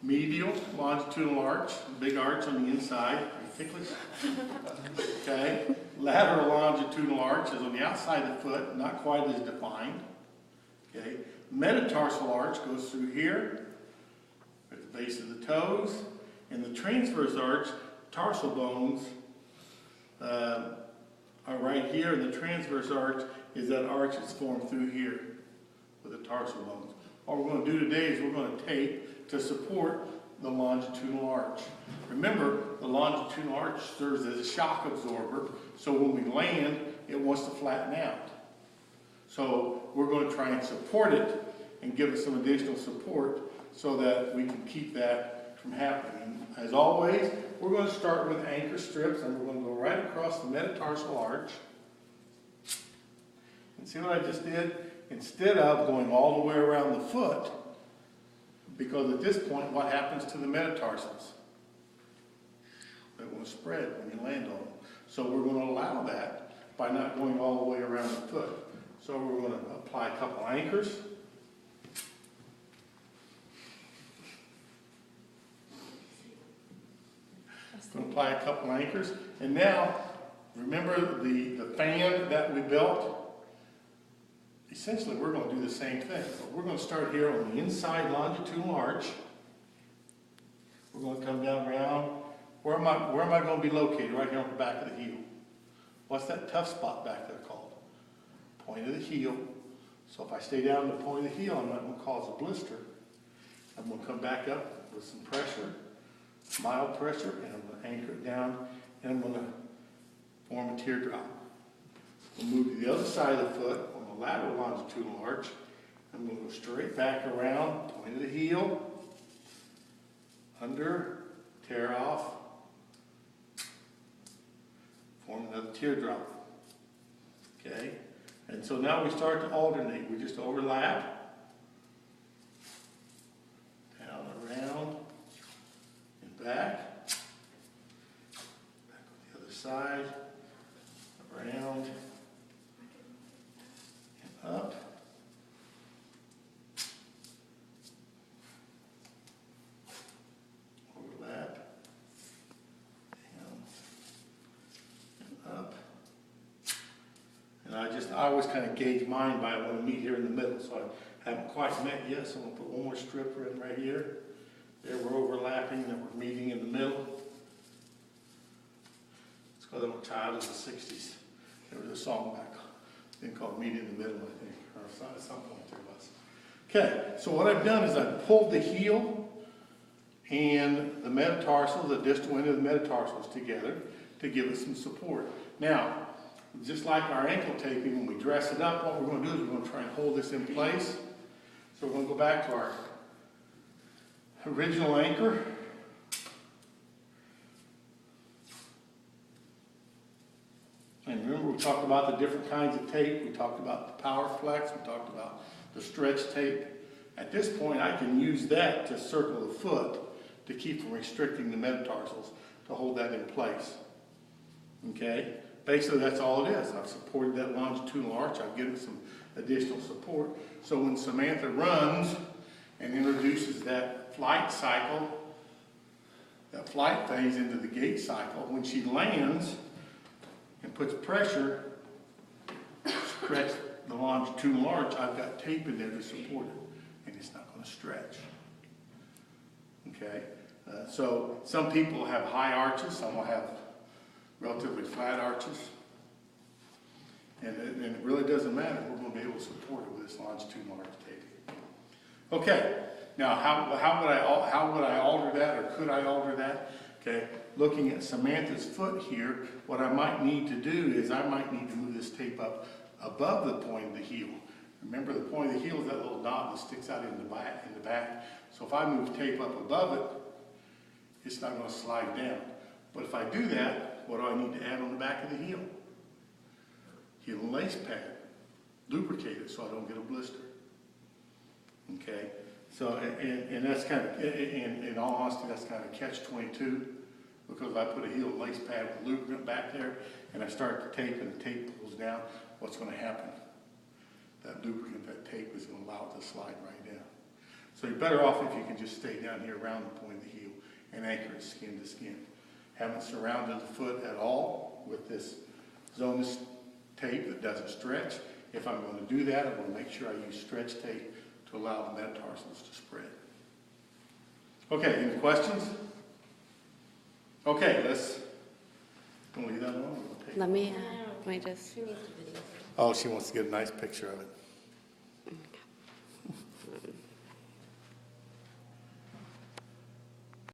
medial longitudinal arch, big arch on the inside, ticklish. Okay, lateral longitudinal arch is on the outside of the foot, not quite as defined. Okay, metatarsal arch goes through here at the base of the toes, and the transverse arch, tarsal bones are right here, and the transverse arch is that arch that's formed through here with the tarsal bones. What we're going to do today is we're going to tape to support the longitudinal arch. Remember, the longitudinal arch serves as a shock absorber, so when we land, it wants to flatten out. So we're going to try and support it and give it some additional support so that we can keep that from happening. As always, we're going to start with anchor strips, and we're going to go right across the metatarsal arch. And see what I just did? Instead of going all the way around the foot, because at this point, what happens to the metatarsals? They will spread when you land on them. So we're going to allow that by not going all the way around the foot. So we're going to apply a couple anchors. Going to apply a couple anchors. And now, remember the fan that we built? Essentially, we're going to do the same thing. But we're going to start here on the inside longitudinal arch. We're going to come down around. Where am I going to be located? Right here on the back of the heel. What's that tough spot back there called? Point of the heel. So if I stay down the point of the heel, I'm not going to cause a blister. I'm going to come back up with some pressure, mild pressure, and I'm going to anchor it down, and I'm going to form a teardrop. We'll move to the other side of the foot on the lateral longitudinal arch. I'm going to go straight back around, point of the heel, under, tear off, form another teardrop. Okay? And so now we start to alternate. We just overlap, down, around, and back. Back on the other side, around, and up. Overlap, down, and up. And I always kind of gauge mine by when we meet here in the middle, so I haven't quite met yet, so I'm going to put one more stripper in right here. There we're overlapping, then we're meeting in the middle. It's because I'm a child of the 60s. There was a song back then called Meet in the Middle, I think, or at some point there was. Okay, so what I've done is I've pulled the heel and the metatarsal, the distal end of the metatarsals together to give it some support. Now, just like our ankle taping, when we dress it up, what we're going to do is we're going to try and hold this in place. So we're going to go back to our original anchor. And remember, we talked about the different kinds of tape. We talked about the power flex. We talked about the stretch tape. At this point, I can use that to circle the foot to keep from restricting the metatarsals, to hold that in place. Okay? Basically, that's all it is. I've supported that longitudinal arch. I've given some additional support. So when Samantha runs and introduces that flight cycle, that flight phase into the gait cycle, when she lands and puts pressure, stretch the longitudinal arch, I've got tape in there to support it, and it's not going to stretch. Okay? So some people have high arches, some will have relatively flat arches, and it really doesn't matter. We're going to be able to support it with this longitudinal arch taping. Okay, now how would I alter that, or could I alter that? Okay, looking at Samantha's foot here, what I might need to do is I might need to move this tape up above the point of the heel. Remember, the point of the heel is that little dot that sticks out in the back. So if I move tape up above it, it's not going to slide down. But if I do that, what do I need to add on the back of the heel? Heel and lace pad. Lubricate it so I don't get a blister. Okay? So, and that's kind of, in all honesty, that's kind of a catch-22, because if I put a heel and lace pad with lubricant back there, and I start the tape and the tape pulls down, what's going to happen? That lubricant, that tape is going to allow it to slide right down. So you're better off if you can just stay down here around the point of the heel and anchor it skin to skin. Haven't surrounded the foot at all with this Zonus tape that doesn't stretch. If I'm going to do that, I'm going to make sure I use stretch tape to allow the metatarsals to spread. Okay, any questions? Okay, can we leave that alone? Let me just. Oh, she wants to get a nice picture of it.